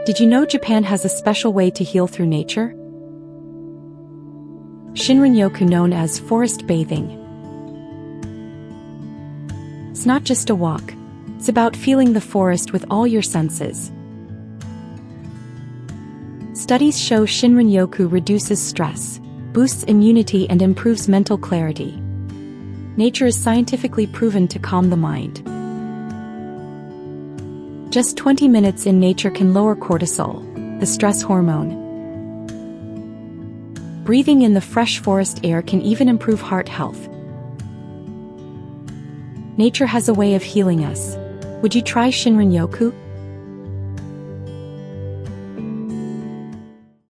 Did you know Japan has a special way to heal through nature? Shinrin-Yoku, known as forest bathing. It's not just a walk. It's about feeling the forest with all your senses. Studies show Shinrin-Yoku reduces stress, boosts immunity, and improves mental clarity. Nature is scientifically proven to calm the mind. Just 20 minutes in nature can lower cortisol, the stress hormone. Breathing in the fresh forest air can even improve heart health. Nature has a way of healing us. Would you try Shinrin-Yoku?